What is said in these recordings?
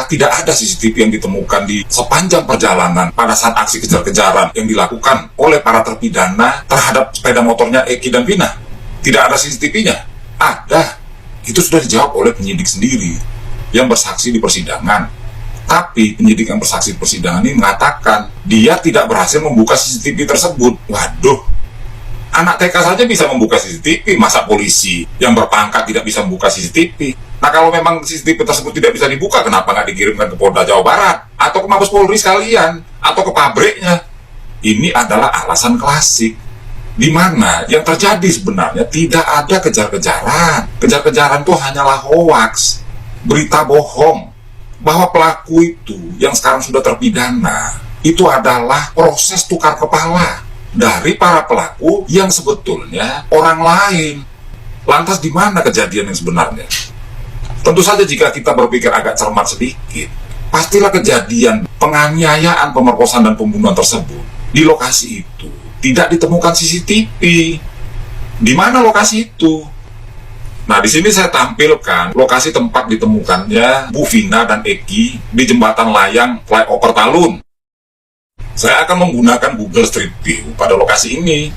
saat tidak ada CCTV yang ditemukan di sepanjang perjalanan pada saat aksi kejar-kejaran yang dilakukan oleh para terpidana terhadap sepeda motornya Eki dan Vina? Tidak ada CCTV-nya? Ada. Itu sudah dijawab oleh penyidik sendiri yang bersaksi di persidangan. Tapi penyidik yang bersaksi di persidangan ini mengatakan dia tidak berhasil membuka CCTV tersebut. Waduh, anak TK saja bisa membuka CCTV, masa polisi yang berpangkat tidak bisa membuka CCTV? Nah, kalau memang CCTV tersebut tidak bisa dibuka, kenapa nggak dikirimkan ke Polda Jawa Barat? Atau ke Mabes Polri sekalian? Atau ke pabriknya? Ini adalah alasan klasik, di mana yang terjadi sebenarnya tidak ada kejar-kejaran. Kejar-kejaran itu hanyalah hoaks, berita bohong, bahwa pelaku itu yang sekarang sudah terpidana, itu adalah proses tukar kepala dari para pelaku yang sebetulnya orang lain. Lantas di mana kejadian yang sebenarnya? Tentu saja jika kita berpikir agak cermat sedikit, pastilah kejadian penganiayaan, pemerkosaan, dan pembunuhan tersebut di lokasi itu tidak ditemukan CCTV. Di mana lokasi itu? Nah, di sini saya tampilkan lokasi tempat ditemukannya Bu Vina dan Eki di jembatan layang flyover Talun. Saya akan menggunakan Google Street View pada lokasi ini.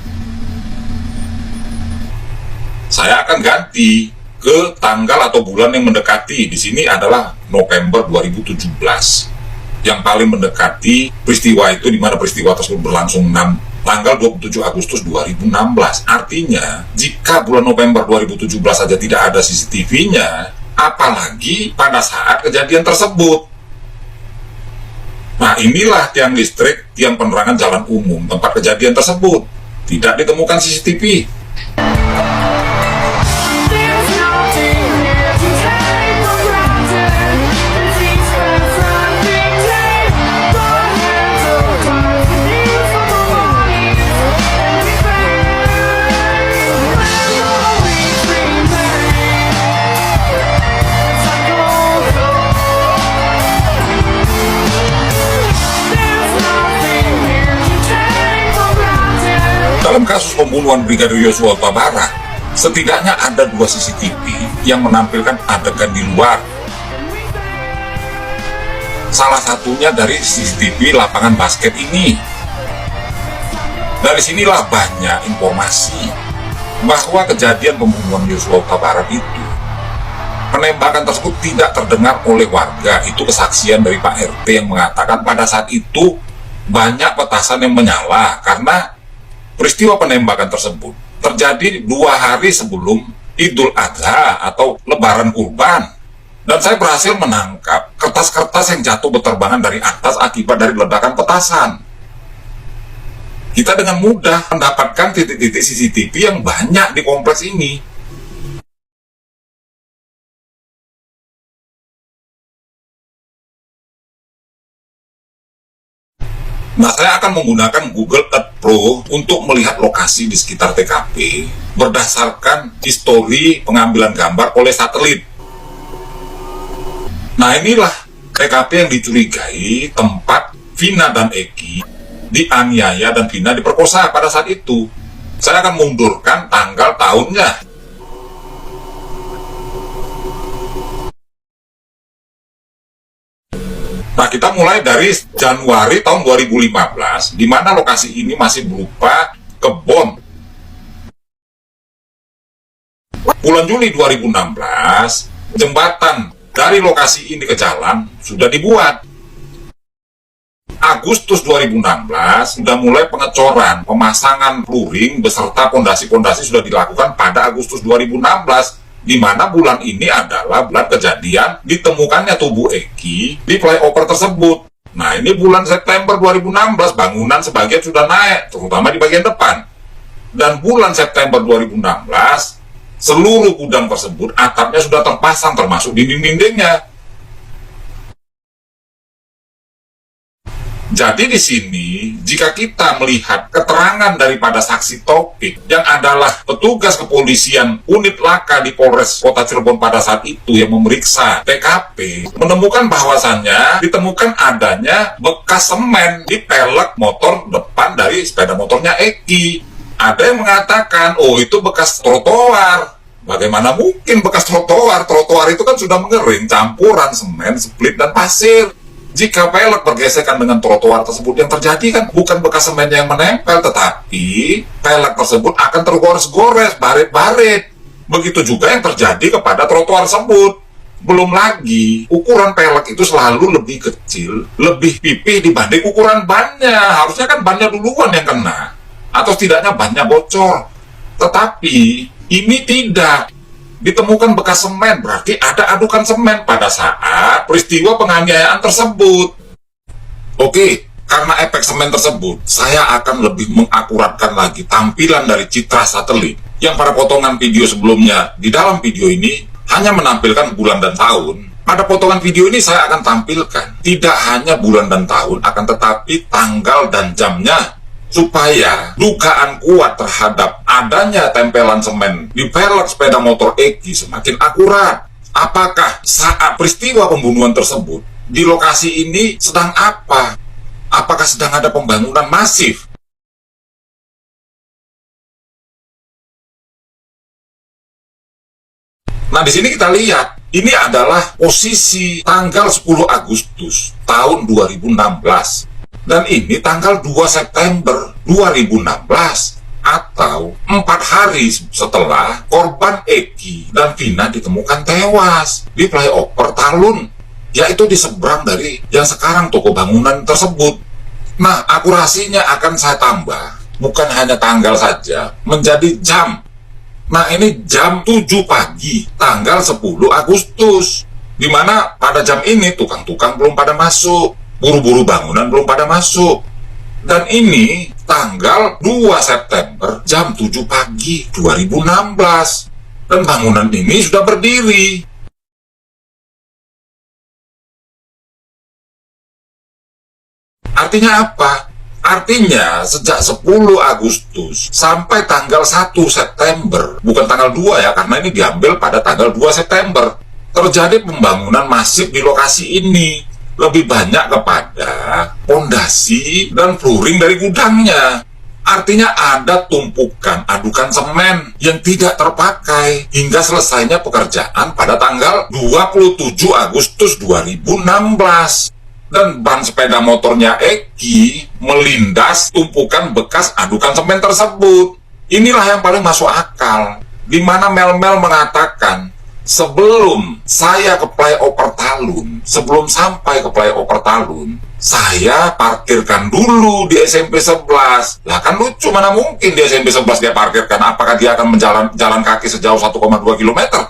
Saya akan ganti ke tanggal atau bulan yang mendekati. Di sini adalah November 2017. Yang paling mendekati peristiwa itu, di mana peristiwa tersebut berlangsung tanggal 27 Agustus 2016. Artinya, jika bulan November 2017 saja tidak ada CCTV-nya, apalagi pada saat kejadian tersebut. Nah, inilah tiang listrik, tiang penerangan jalan umum tempat kejadian tersebut. Tidak ditemukan CCTV. Dalam kasus pembunuhan Brigadir Yosua Huta Barat, setidaknya ada 2 CCTV yang menampilkan adegan di luar. Salah satunya dari CCTV lapangan basket ini. Dari sinilah banyak informasi bahwa kejadian pembunuhan Yosua Huta Barat itu, penembakan tersebut tidak terdengar oleh warga. Itu kesaksian dari Pak RT yang mengatakan pada saat itu banyak petasan yang menyala karena peristiwa penembakan tersebut terjadi 2 hari sebelum Idul Adha atau Lebaran Kurban. Dan saya berhasil menangkap kertas-kertas yang jatuh berterbangan dari atas akibat dari ledakan petasan. Kita dengan mudah mendapatkan titik-titik CCTV yang banyak di kompleks ini. Nah, saya akan menggunakan Google Earth Pro untuk melihat lokasi di sekitar TKP berdasarkan histori pengambilan gambar oleh satelit. Nah, inilah TKP yang dicurigai tempat Vina dan Eki dianiaya dan Vina diperkosa pada saat itu. Saya akan mundurkan tanggal tahunnya. Nah, kita mulai dari Januari tahun 2015, di mana lokasi ini masih berupa kebun. Bulan Juli 2016, jembatan dari lokasi ini ke jalan sudah dibuat. Agustus 2016, sudah mulai pengecoran, pemasangan luring beserta pondasi-pondasi sudah dilakukan pada Agustus 2016. Di mana bulan ini adalah bulan kejadian ditemukannya tubuh Eki di flyover tersebut. Nah, ini bulan September 2016, bangunan sebagian sudah naik, terutama di bagian depan. Dan bulan September 2016, seluruh gudang tersebut atapnya sudah terpasang, termasuk dinding-dindingnya. Jadi di sini, jika kita melihat keterangan daripada saksi Taufik yang adalah petugas kepolisian unit laka di Polres Kota Cirebon pada saat itu yang memeriksa TKP, menemukan bahwasannya ditemukan adanya bekas semen di pelek motor depan dari sepeda motornya Eki. Ada yang mengatakan, oh itu bekas trotoar, Bagaimana mungkin bekas trotoar? Trotoar itu kan sudah mengering, campuran semen, split, dan pasir. Jika pelek bergesekan dengan trotoar tersebut, yang terjadi kan bukan bekas semen yang menempel, tetapi pelek tersebut akan tergores-gores, baret-baret. Begitu juga yang terjadi kepada trotoar tersebut. Belum lagi, ukuran pelek itu selalu lebih kecil, lebih pipih dibanding ukuran bannya. Harusnya kan bannya duluan yang kena, atau setidaknya bannya bocor. Tetapi ini tidak. Ditemukan bekas semen, berarti ada adukan semen pada saat peristiwa penganiayaan tersebut. Oke, karena efek semen tersebut, saya akan lebih mengakuratkan lagi tampilan dari citra satelit yang pada potongan video sebelumnya. Di dalam video ini hanya menampilkan bulan dan tahun. Pada potongan video ini saya akan tampilkan tidak hanya bulan dan tahun, akan tetapi tanggal dan jamnya, supaya dugaan kuat terhadap adanya tempelan semen di pelek sepeda motor Eki semakin akurat. Apakah saat peristiwa pembunuhan tersebut di lokasi ini sedang apa? Apakah sedang ada pembangunan masif? Nah, di sini kita lihat, ini adalah posisi tanggal 10 Agustus tahun 2016. Dan ini tanggal 2 September 2016, atau 4 hari setelah korban Eki dan Vina ditemukan tewas di flyover Talun, yaitu di seberang dari yang sekarang toko bangunan tersebut. Nah, akurasinya akan saya tambah, bukan hanya tanggal saja, menjadi jam. Nah, ini jam 7 pagi, tanggal 10 Agustus, di mana pada jam ini tukang-tukang belum pada masuk, buru-buru bangunan belum pada masuk. Dan ini tanggal 2 September jam 7 pagi 2016. Dan bangunan ini sudah berdiri. Artinya apa? Artinya sejak 10 Agustus sampai tanggal 1 September, bukan tanggal 2 ya, karena ini diambil pada tanggal 2 September, terjadi pembangunan masif di lokasi ini. Lebih banyak kepada pondasi dan flooring dari gudangnya. Artinya ada tumpukan adukan semen yang tidak terpakai hingga selesainya pekerjaan pada tanggal 27 Agustus 2016. Dan ban sepeda motornya Eki melindas tumpukan bekas adukan semen tersebut. Inilah yang paling masuk akal, di mana Mel-Mel mengatakan, sebelum saya ke flyover Talun, sebelum sampai ke flyover Talun, saya parkirkan dulu di SMP 11. Lah kan lucu, mana mungkin di SMP 11 dia parkirkan? Apakah dia akan jalan kaki sejauh 1,2 km?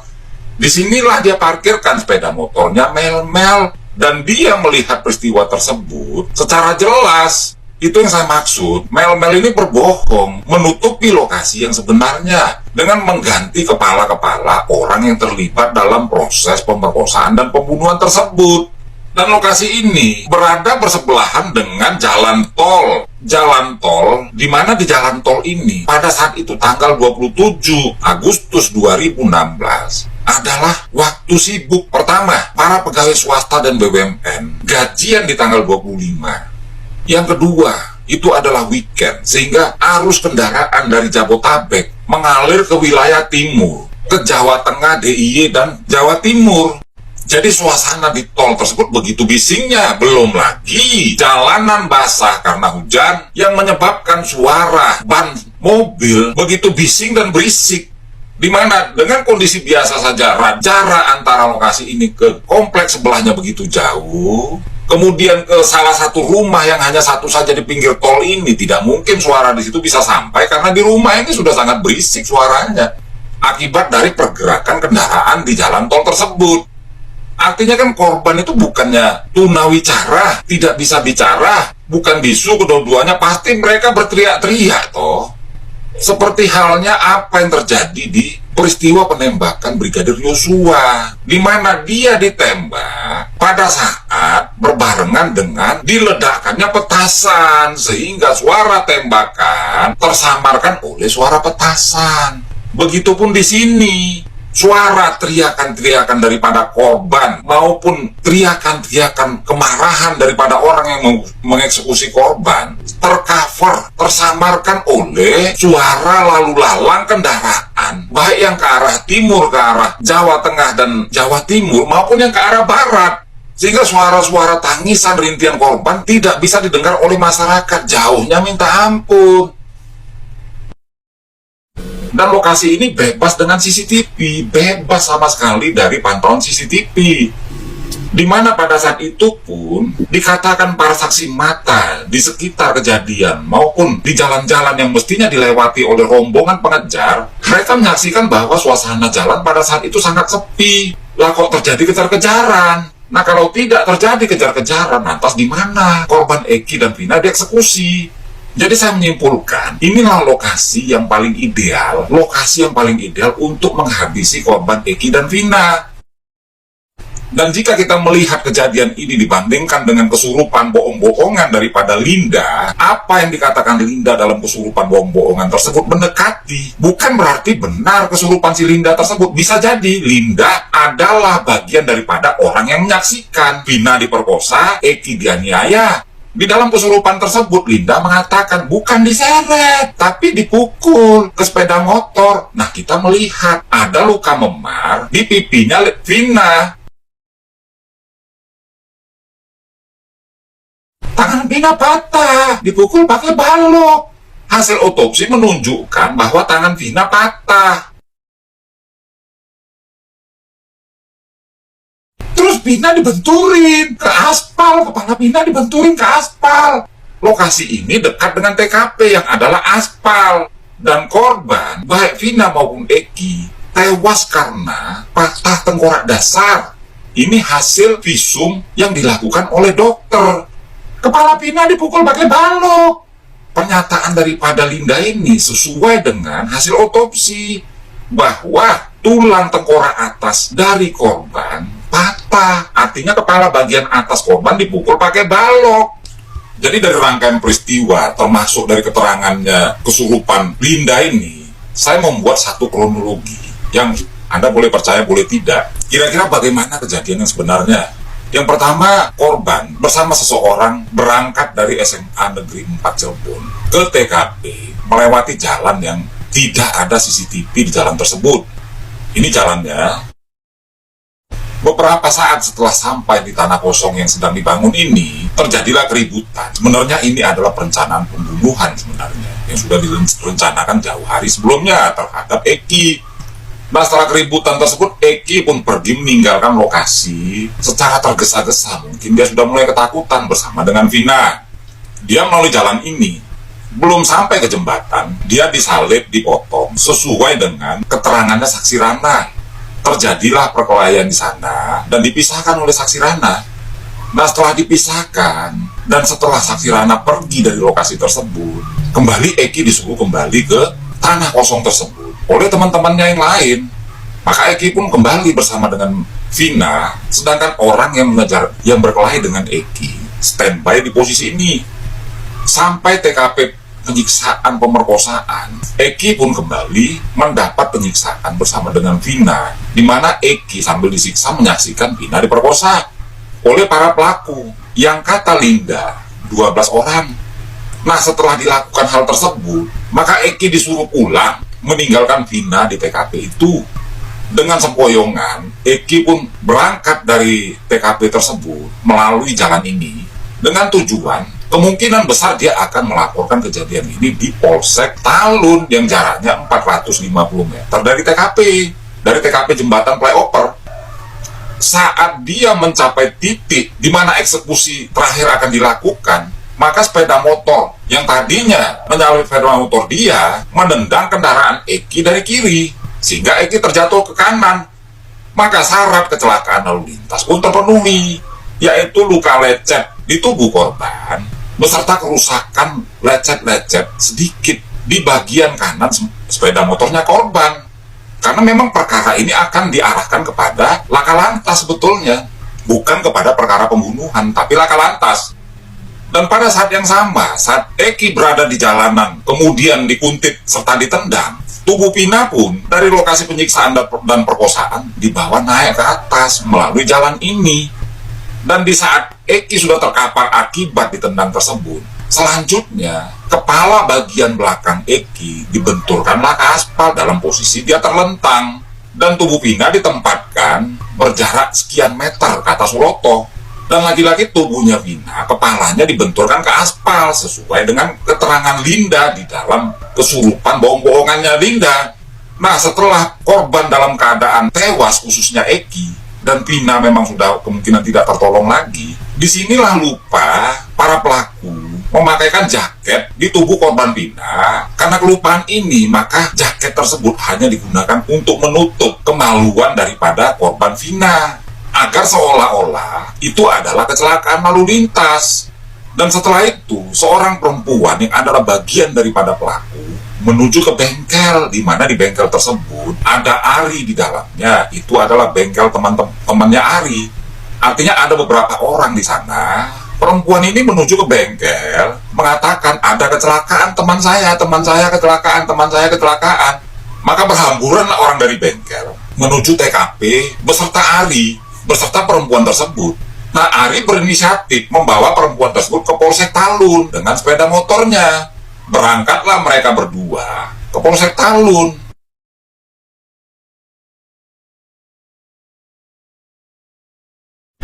Disinilah dia parkirkan sepeda motornya Mel-Mel, dan dia melihat peristiwa tersebut secara jelas. Itu yang saya maksud. Mel-Mel ini berbohong, menutupi lokasi yang sebenarnya dengan mengganti kepala-kepala orang yang terlibat dalam proses pemerkosaan dan pembunuhan tersebut. Dan lokasi ini berada bersebelahan dengan jalan tol. Jalan tol, di mana di jalan tol ini pada saat itu tanggal 27 Agustus 2016 adalah waktu sibuk. Pertama, para pegawai swasta dan BUMN gajian di tanggal 25. Yang kedua, itu adalah weekend, sehingga arus kendaraan dari Jabotabek mengalir ke wilayah timur, ke Jawa Tengah, DIY, dan Jawa Timur. Jadi suasana di tol tersebut begitu bisingnya. Belum lagi jalanan basah karena hujan yang menyebabkan suara ban mobil begitu bising dan berisik. Dimana dengan kondisi biasa saja jarak antara lokasi ini ke kompleks sebelahnya begitu jauh, kemudian ke salah satu rumah yang hanya satu saja di pinggir tol ini, tidak mungkin suara di situ bisa sampai karena di rumah ini sudah sangat berisik suaranya akibat dari pergerakan kendaraan di jalan tol tersebut. Artinya kan korban itu bukannya tunawicara, tidak bisa bicara, bukan bisu, kedua-duanya pasti mereka berteriak-teriak toh. Seperti halnya apa yang terjadi di peristiwa penembakan Brigadir Yosua, di mana dia ditembak pada saat berbarengan dengan diledakkannya petasan, sehingga suara tembakan tersamarkan oleh suara petasan. Begitupun di sini, suara teriakan-teriakan daripada korban maupun teriakan-teriakan kemarahan daripada orang yang mengeksekusi korban tercover, tersamarkan oleh suara lalu lalang kendaraan, baik yang ke arah timur, ke arah Jawa Tengah dan Jawa Timur, maupun yang ke arah barat. Sehingga suara-suara tangisan rintihan korban tidak bisa didengar oleh masyarakat, jauhnya minta ampun. Dan lokasi ini bebas dengan CCTV, bebas sama sekali dari pantauan CCTV. Di mana pada saat itu pun dikatakan para saksi mata di sekitar kejadian maupun di jalan-jalan yang mestinya dilewati oleh rombongan pengejar, mereka menyaksikan bahwa suasana jalan pada saat itu sangat sepi. Lah kok terjadi kejar-kejaran? Nah kalau tidak terjadi kejar-kejaran, lantas di mana korban Eki dan Vina dieksekusi? Jadi saya menyimpulkan, inilah lokasi yang paling ideal, untuk menghabisi korban Eki dan Vina. Dan jika kita melihat kejadian ini dibandingkan dengan kesurupan bohong-bohongan daripada Linda, apa yang dikatakan Linda dalam kesurupan bohong-bohongan tersebut mendekati. Bukan berarti benar kesurupan si Linda tersebut. Bisa jadi Linda adalah bagian daripada orang yang menyaksikan Vina diperkosa, Eki dianiaya. Di dalam kesurupan tersebut, Linda mengatakan bukan diseret, tapi dipukul ke sepeda motor. Nah, kita melihat ada luka memar di pipinya Vina. Tangan Vina patah, dipukul pakai balok. Hasil otopsi menunjukkan bahwa tangan Vina patah. Terus Vina dibenturin ke aspal, kepala Vina dibenturin ke aspal. Lokasi ini dekat dengan TKP yang adalah aspal. Dan korban, baik Vina maupun Eki, tewas karena patah tengkorak dasar. Ini hasil visum yang dilakukan oleh dokter. Kepala Vina dipukul pakai balok. Pernyataan daripada Linda ini sesuai dengan hasil otopsi bahwa tulang tengkorak atas dari korban patah. Artinya kepala bagian atas korban dipukul pakai balok. Jadi dari rangkaian peristiwa, termasuk dari keterangannya kesurupan Linda ini, saya membuat satu kronologi yang Anda boleh percaya, boleh tidak. Kira-kira bagaimana kejadian yang sebenarnya? Yang pertama, korban bersama seseorang berangkat dari SMA Negeri 4 Cirebon ke TKP melewati jalan yang tidak ada CCTV di jalan tersebut. Ini jalannya. Beberapa saat setelah sampai di tanah kosong yang sedang dibangun ini, terjadilah keributan. Sebenarnya ini adalah perencanaan pembunuhan sebenarnya, yang sudah direncanakan jauh hari sebelumnya terhadap Eki. Nah, setelah keributan tersebut, Eki pun pergi meninggalkan lokasi secara tergesa-gesa. Mungkin dia sudah mulai ketakutan bersama dengan Vina. Dia melalui jalan ini. Belum sampai ke jembatan, dia disalib, dipotong, sesuai dengan keterangannya saksi Rana. Terjadilah perkelahian di sana, dan dipisahkan oleh saksi Rana. Nah, setelah dipisahkan, dan setelah saksi Rana pergi dari lokasi tersebut, kembali Eki disuruh kembali ke tanah kosong tersebut oleh teman-temannya yang lain. Maka Eki pun kembali bersama dengan Vina, sedangkan orang yang mengejar, yang berkelahi dengan Eki, standby di posisi ini. Sampai TKP penyiksaan pemerkosaan, Eki pun kembali mendapat penyiksaan bersama dengan Vina, di mana Eki sambil disiksa menyaksikan Vina diperkosa oleh para pelaku, yang kata Linda, 12 orang. Nah, setelah dilakukan hal tersebut, maka Eki disuruh pulang, meninggalkan Vina di TKP itu. Dengan sempoyongan, Eki pun berangkat dari TKP tersebut melalui jalan ini dengan tujuan kemungkinan besar dia akan melaporkan kejadian ini di Polsek Talun yang jaraknya 450 meter dari TKP jembatan flyover. Saat dia mencapai titik di mana eksekusi terakhir akan dilakukan, maka sepeda motor yang tadinya menyalip sepeda motor dia menendang kendaraan Eki dari kiri, sehingga Eki terjatuh ke kanan. Maka syarat kecelakaan lalu lintas pun terpenuhi, yaitu luka lecet di tubuh korban beserta kerusakan lecet-lecet sedikit di bagian kanan sepeda motornya korban. Karena memang perkara ini akan diarahkan kepada laka lantas sebetulnya, bukan kepada perkara pembunuhan, tapi laka lantas. Dan pada saat yang sama, saat Eki berada di jalanan, kemudian dikuntit serta ditendang, tubuh Vina pun dari lokasi penyiksaan dan perkosaan dibawa naik ke atas melalui jalan ini. Dan di saat Eki sudah terkapar akibat ditendang tersebut, selanjutnya kepala bagian belakang Eki dibenturkanlah ke aspal dalam posisi dia terlentang. Dan tubuh Vina ditempatkan berjarak sekian meter ke atas Suroto. Dan lagi-lagi tubuhnya Vina, kepalanya dibenturkan ke aspal sesuai dengan keterangan Linda di dalam kesurupan bohong-bohongannya Linda. Nah, setelah korban dalam keadaan tewas, khususnya Eki, dan Vina memang sudah kemungkinan tidak tertolong lagi, disinilah lupa para pelaku memakaikan jaket di tubuh korban Vina. Karena kelupaan ini, maka jaket tersebut hanya digunakan untuk menutup kemaluan daripada korban Vina, agar seolah-olah itu adalah kecelakaan lalu lintas. Dan setelah itu, seorang perempuan yang adalah bagian daripada pelaku menuju ke bengkel, di mana di bengkel tersebut ada Ari di dalamnya. Itu adalah bengkel temannya Ari. Artinya ada beberapa orang di sana. Perempuan ini menuju ke bengkel, mengatakan ada kecelakaan teman saya kecelakaan, teman saya kecelakaan. Maka berhamburanlah orang dari bengkel menuju TKP beserta Ari, beserta perempuan tersebut. Nah, Ari berinisiatif membawa perempuan tersebut ke Polsek Talun dengan sepeda motornya. Berangkatlah mereka berdua ke Polsek Talun.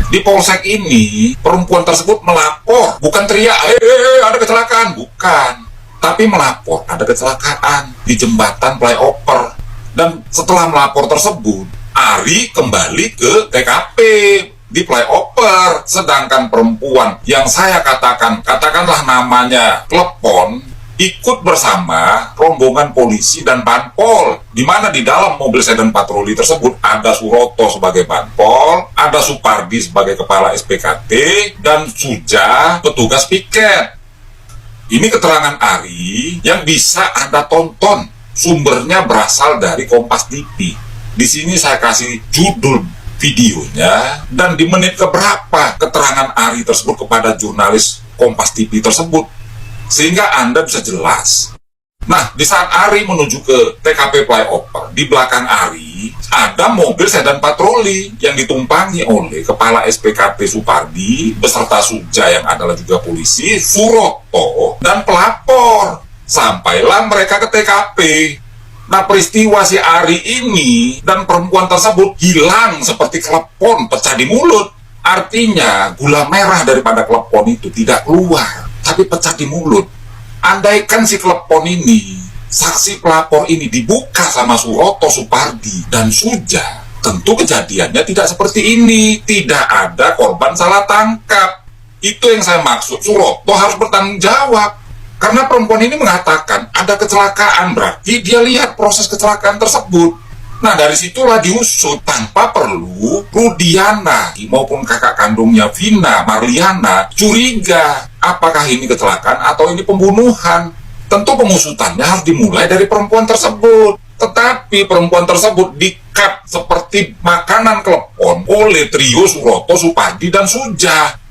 Di polsek ini, perempuan tersebut melapor, bukan teriak, ada kecelakaan, bukan. Tapi melapor ada kecelakaan di jembatan flyover. Dan setelah melapor tersebut, Ari kembali ke TKP di flyover. Sedangkan perempuan yang saya katakanlah namanya Klepon, ikut bersama rombongan polisi dan Banpol, di mana di dalam mobil sedan patroli tersebut ada Suroto sebagai Banpol, ada Supardi sebagai kepala SPKT, dan Suja petugas piket. Ini keterangan Ari yang bisa Anda tonton, sumbernya berasal dari Kompas TV. Di sini saya kasih judul videonya dan di menit keberapa keterangan Ari tersebut kepada jurnalis Kompas TV tersebut, sehingga Anda bisa jelas. Nah, di saat Ari menuju ke TKP flyover, di belakang Ari ada mobil sedan patroli yang ditumpangi oleh kepala SPKT Supardi beserta Suja yang adalah juga polisi, Suroto, dan pelapor. Sampailah mereka ke TKP. Nah, peristiwa si Ari ini dan perempuan tersebut hilang seperti klepon pecah di mulut. Artinya gula merah daripada klepon itu tidak keluar, tapi pecah di mulut. Andaikan si klepon ini, saksi pelapor ini dibuka sama Suroto, Supardi, dan Suja, tentu kejadiannya tidak seperti ini. Tidak ada korban salah tangkap. Itu yang saya maksud, Suroto harus bertanggung jawab. Karena perempuan ini mengatakan ada kecelakaan, berarti dia lihat proses kecelakaan tersebut. Nah, dari situlah diusut tanpa perlu Rudiana maupun kakak kandungnya Vina, Marliana, curiga apakah ini kecelakaan atau ini pembunuhan. Tentu pengusutannya harus dimulai dari perempuan tersebut. Tetapi perempuan tersebut di-cut seperti makanan klepon oleh trio Suroto, Supardi, dan Suja.